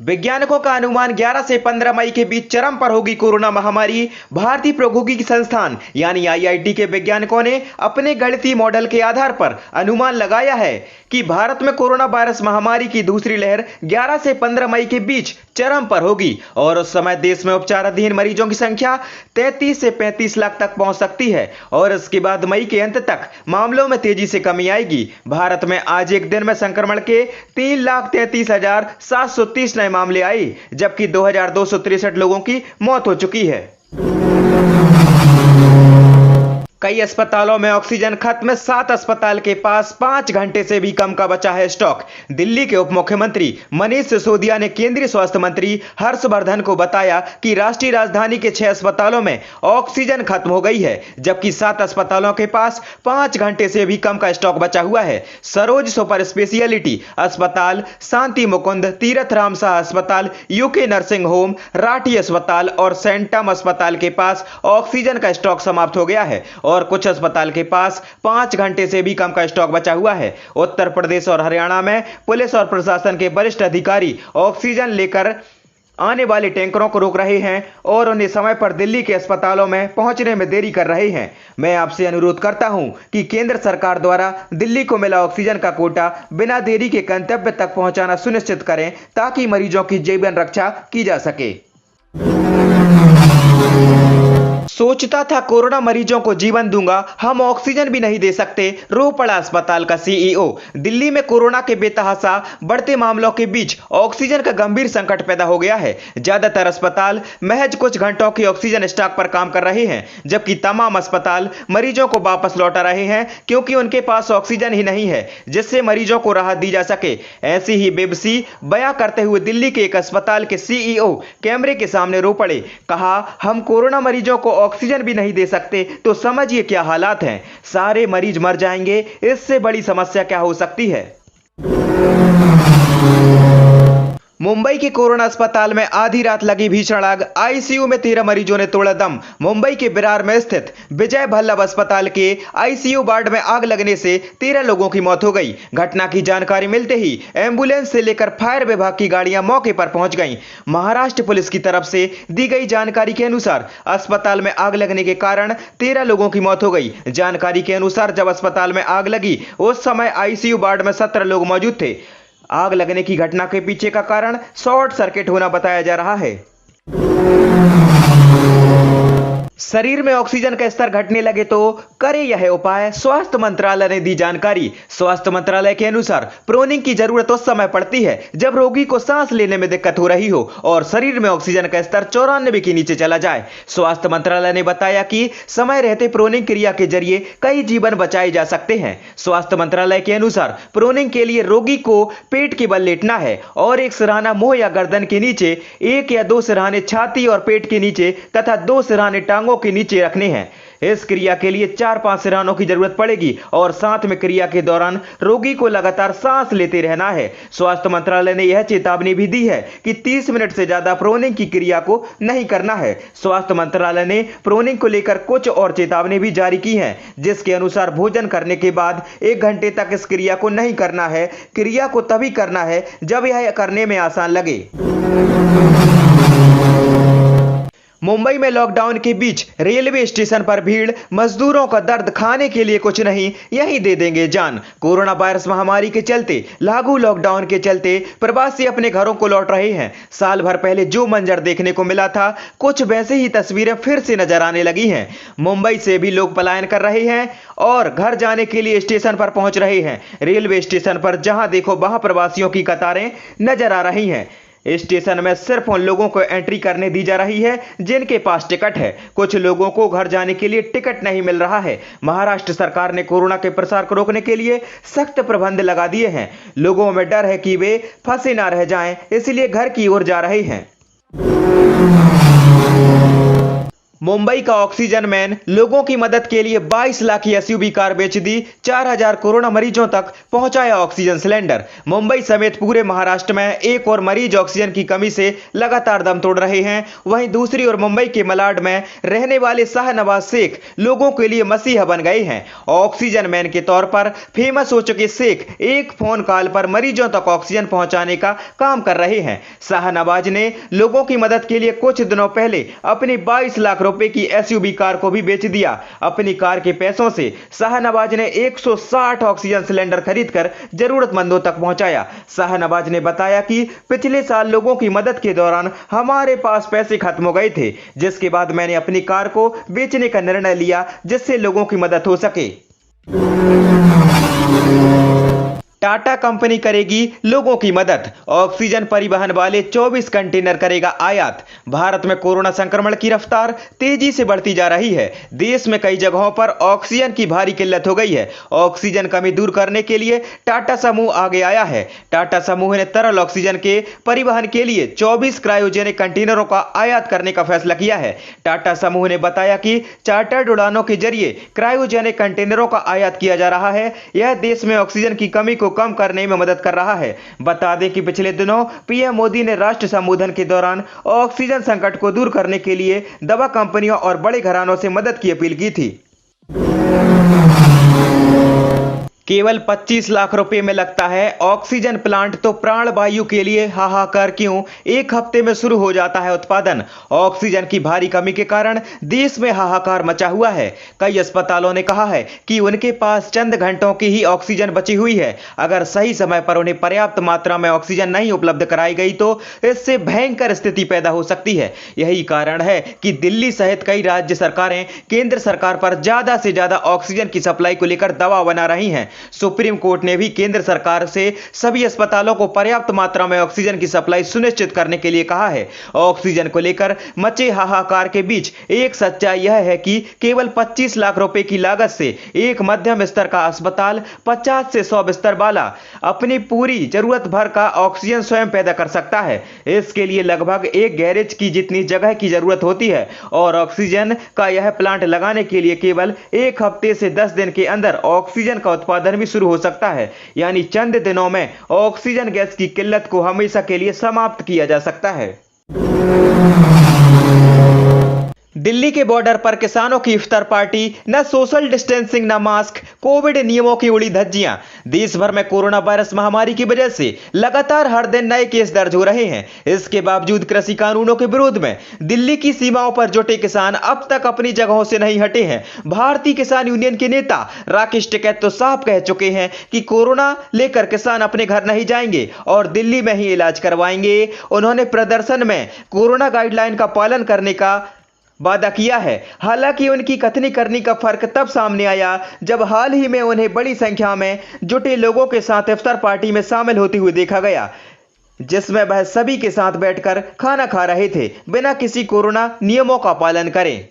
वैज्ञानिकों का अनुमान 11 से 15 मई के बीच चरम पर होगी कोरोना महामारी। भारतीय प्रौद्योगिकी संस्थान यानी आईआईटी के वैज्ञानिकों ने अपने गणितीय मॉडल के आधार पर अनुमान लगाया है कि भारत में कोरोना वायरस महामारी की दूसरी लहर 11 से 15 मई के बीच चरम पर होगी और उस समय देश में उपचाराधीन मरीजों की संख्या 33 से 35 लाख तक पहुंच सकती है और इसके बाद मई के अंत तक मामलों में तेजी से कमी आएगी। भारत में आज एक दिन में संक्रमण के 3,33,730 नए मामले आए, जबकि 2,263 लोगों की मौत हो चुकी है। कई अस्पतालों में ऑक्सीजन खत्म, 7 अस्पताल के पास 5 घंटे से भी कम का बचा है स्टॉक। दिल्ली के उप मुख्यमंत्री मनीष सिसोदिया ने केंद्रीय स्वास्थ्य मंत्री हर्षवर्धन को बताया कि राष्ट्रीय राजधानी के 6 अस्पतालों में ऑक्सीजन खत्म हो गई है, जबकि 7 अस्पतालों के पास 5 घंटे से भी कम का स्टॉक बचा हुआ है। सरोज सुपर स्पेशियलिटी अस्पताल, शांति मुकुंद, तीरथ राम शाह अस्पताल, यूके नर्सिंग होम, राठी अस्पताल और सेंटम अस्पताल के पास ऑक्सीजन का स्टॉक समाप्त हो गया है और कुछ अस्पताल के पास 5 घंटे से भी कम का स्टॉक बचा हुआ है। उत्तर प्रदेश और हरियाणा में पुलिस और प्रशासन के वरिष्ठ अधिकारी ऑक्सीजन लेकर आने वाले टैंकरों को रोक रहे हैं और उन्हें समय पर दिल्ली के अस्पतालों में पहुंचने में देरी कर रहे हैं। मैं आपसे अनुरोध करता हूं कि केंद्र सरकार द्वारा दिल्ली को मिला ऑक्सीजन का कोटा बिना देरी के गंतव्य तक पहुंचाना सुनिश्चित करें ताकि मरीजों की जीवन रक्षा की जा सके। सोचता था कोरोना मरीजों को जीवन दूंगा, हम ऑक्सीजन भी नहीं दे सकते, रो पड़ा अस्पताल का सीईओ। दिल्ली में कोरोना के बेतहाशा बढ़ते मामलों के बीच ऑक्सीजन का गंभीर संकट पैदा हो गया है। ज्यादातर अस्पताल महज कुछ घंटों की ऑक्सीजन स्टॉक पर काम कर रहे हैं, जबकि तमाम अस्पताल मरीजों को वापस लौटा रहे हैं क्योंकि उनके पास ऑक्सीजन ही नहीं है जिससे मरीजों को राहत दी जा सके। ऐसी ही बेबसी बयां करते हुए दिल्ली के एक अस्पताल के सीईओ कैमरे के सामने रो पड़े। कहा, हम कोरोना मरीजों को ऑक्सीजन भी नहीं दे सकते तो समझिए क्या हालात हैं। सारे मरीज मर जाएंगे, इससे बड़ी समस्या क्या हो सकती है। मुंबई के कोरोना अस्पताल में आधी रात लगी भीषण आग, आईसीयू में 13 मरीजों ने तोड़ा दम। मुंबई के विरार में स्थित विजय वल्लभ अस्पताल के आईसीयू वार्ड में आग लगने से 13 लोगों की मौत हो गई। घटना की जानकारी मिलते ही एम्बुलेंस से लेकर फायर विभाग की गाड़ियां मौके पर पहुंच गईं। महाराष्ट्र पुलिस की तरफ से दी गई जानकारी के अनुसार अस्पताल में आग लगने के कारण 13 लोगों की मौत हो गई। जानकारी के अनुसार जब अस्पताल में आग लगी उस समय आईसीयू वार्ड में 17 लोग मौजूद थे। आग लगने की घटना के पीछे का कारण शॉर्ट सर्किट होना बताया जा रहा है। शरीर में ऑक्सीजन का स्तर घटने लगे तो करे यह उपाय, स्वास्थ्य मंत्रालय ने दी जानकारी। स्वास्थ्य मंत्रालय के अनुसार प्रोनिंग की जरूरत उस समय पड़ती है जब रोगी को सांस लेने में दिक्कत हो रही हो और शरीर में ऑक्सीजन का स्तर 94 के नीचे चला जाए। स्वास्थ्य मंत्रालय ने बताया कि समय रहते प्रोनिंग क्रिया के जरिए कई जीवन बचाए जा सकते हैं। स्वास्थ्य मंत्रालय के अनुसार प्रोनिंग के लिए रोगी को पेट के बल लेटना है और एक सिरहाना मुंह या गर्दन के नीचे, 1 या 2 सिरहाने छाती और पेट के नीचे तथा 2 सिरहाने टांगों के नीचे रखने हैं। इस क्रिया के लिए 4-5 सिरहानों की जरूरत पड़ेगी और साथ में क्रिया के दौरान रोगी को लगातार सांस लेते रहना है। स्वास्थ्य मंत्रालय ने यह चेतावनी भी दी है कि 30 मिनट से ज्यादा प्रोनिंग की क्रिया को नहीं करना है। स्वास्थ्य मंत्रालय ने प्रोनिंग को लेकर कुछ और चेतावनी भी जारी की है, जिसके अनुसार भोजन करने के बाद 1 घंटे तक इस क्रिया को नहीं करना है। क्रिया को तभी करना है जब यह करने में आसान लगे। मुंबई में लॉकडाउन के बीच रेलवे स्टेशन पर भीड़, मजदूरों का दर्द, खाने के लिए कुछ नहीं, यही दे देंगे जान। कोरोना वायरस महामारी के चलते लागू लॉकडाउन के चलते प्रवासी अपने घरों को लौट रहे हैं। साल भर पहले जो मंजर देखने को मिला था, कुछ वैसे ही तस्वीरें फिर से नजर आने लगी हैं। मुंबई से भी लोग पलायन कर रहे हैं और घर जाने के लिए स्टेशन पर पहुंच रहे हैं। रेलवे स्टेशन पर जहां देखो वहां प्रवासियों की कतारें नजर आ रही हैं। स्टेशन में सिर्फ उन लोगों को एंट्री करने दी जा रही है जिनके पास टिकट है। कुछ लोगों को घर जाने के लिए टिकट नहीं मिल रहा है। महाराष्ट्र सरकार ने कोरोना के प्रसार को रोकने के लिए सख्त प्रबंध लगा दिए हैं। लोगों में डर है कि वे फंसे ना रह जाएं, इसलिए घर की ओर जा रहे हैं। मुंबई का ऑक्सीजन मैन लोगों की मदद के लिए 22 लाख की एसयूवी कार बेच दी, 4000 कोरोना मरीजों तक पहुंचाया ऑक्सीजन सिलेंडर। मुंबई समेत पूरे महाराष्ट्र में एक और मरीज ऑक्सीजन की कमी से लगातार दम तोड़ रहे हैं। वहीं दूसरी ओर मुंबई के मलाड में रहने वाले शाहनवाज शेख लोगों के लिए मसीहा बन गए हैं। ऑक्सीजन मैन के तौर पर फेमस हो चुके शेख एक फोन कॉल पर मरीजों तक ऑक्सीजन पहुंचाने का काम कर रहे हैं। शाहनवाज ने लोगों की मदद के लिए कुछ दिनों पहले अपनी 22 लाख रुपए की एसयूवी कार को भी बेच दिया। अपनी कार के पैसों से शाहनवाज ने 160 ऑक्सीजन सिलेंडर खरीदकर जरूरतमंदों तक पहुंचाया। शाहनवाज ने बताया कि पिछले साल लोगों की मदद के दौरान हमारे पास पैसे खत्म हो गए थे, जिसके बाद मैंने अपनी कार को बेचने का निर्णय लिया जिससे लोगों की मदद हो सके। टाटा कंपनी करेगी लोगों की मदद, ऑक्सीजन परिवहन वाले 24 कंटेनर करेगा आयात। भारत में कोरोना संक्रमण की रफ्तार तेजी से बढ़ती जा रही है। देश में कई जगहों पर ऑक्सीजन की भारी किल्लत हो गई है। ऑक्सीजन कमी दूर करने के लिए टाटा समूह आगे आया है। टाटा समूह ने तरल ऑक्सीजन के परिवहन के लिए 24 क्रायोजेनिक कंटेनरों का आयात करने का फैसला किया है। टाटा समूह ने बताया कि चार्टर्ड उड़ानों के जरिए क्रायोजेनिक कंटेनरों का आयात किया जा रहा है। यह देश में ऑक्सीजन की कमी को कम करने में मदद कर रहा है। बता दें कि पिछले दिनों पीएम मोदी ने राष्ट्र संबोधन के दौरान ऑक्सीजन संकट को दूर करने के लिए दवा कंपनियों और बड़े घरानों से मदद की अपील की थी। केवल 25 लाख रुपए में लगता है ऑक्सीजन प्लांट, तो प्राणवायु के लिए हाहाकार क्यों? एक हफ्ते में शुरू हो जाता है उत्पादन। ऑक्सीजन की भारी कमी के कारण देश में हाहाकार मचा हुआ है। कई अस्पतालों ने कहा है कि उनके पास चंद घंटों की ही ऑक्सीजन बची हुई है। अगर सही समय पर उन्हें पर्याप्त मात्रा में ऑक्सीजन नहीं उपलब्ध कराई गई तो इससे भयंकर स्थिति पैदा हो सकती है। यही कारण है कि दिल्ली सहित कई राज्य सरकारें केंद्र सरकार पर ज्यादा से ज्यादा ऑक्सीजन की सप्लाई को लेकर दबाव बना रही हैं। सुप्रीम कोर्ट ने भी केंद्र सरकार से सभी अस्पतालों को पर्याप्त मात्रा में ऑक्सीजन की सप्लाई सुनिश्चित करने के लिए कहा है। ऑक्सीजन को लेकर मचे हाहाकार के बीच एक सच्चाई यह है कि केवल 25 लाख रुपए की लागत से एक मध्यम स्तर का अस्पताल 50 से 100 बिस्तर वाला अपनी पूरी जरूरत भर का ऑक्सीजन स्वयं पैदा कर सकता है। इसके लिए लगभग एक गैरेज की जितनी जगह की जरूरत होती है और ऑक्सीजन का यह प्लांट लगाने के लिए केवल एक हफ्ते से 10 दिन के अंदर ऑक्सीजन का उत्पादन भी शुरू हो सकता है। यानी चंद दिनों में ऑक्सीजन गैस की किल्लत को हमेशा के लिए समाप्त किया जा सकता है। दिल्ली के बॉर्डर पर किसानों की इफ्तार पार्टी, न सोशल डिस्टेंसिंग न मास्क, कोविड नियमों की उड़ी धज्जियां। देश भर में कोरोना वायरस महामारी की वजह से लगातार हर दिन नए केस दर्ज हो रहे हैं। इसके बावजूद कृषि कानूनों के विरोध में दिल्ली की सीमाओं पर जुटे किसान अब तक अपनी जगहों से नहीं हटे हैं। भारतीय किसान यूनियन के नेता राकेश टिकैत तो साफ कह चुके हैं कि कोरोना लेकर किसान अपने घर नहीं जाएंगे और दिल्ली में ही इलाज करवाएंगे। उन्होंने प्रदर्शन में कोरोना गाइडलाइन का पालन करने का वादा किया है। हालांकि उनकी कथनी करनी का फर्क तब सामने आया जब हाल ही में उन्हें बड़ी संख्या में जुटे लोगों के साथ इफ्तार पार्टी में शामिल होते हुए देखा गया, जिसमें वह सभी के साथ बैठकर खाना खा रहे थे बिना किसी कोरोना नियमों का पालन करें।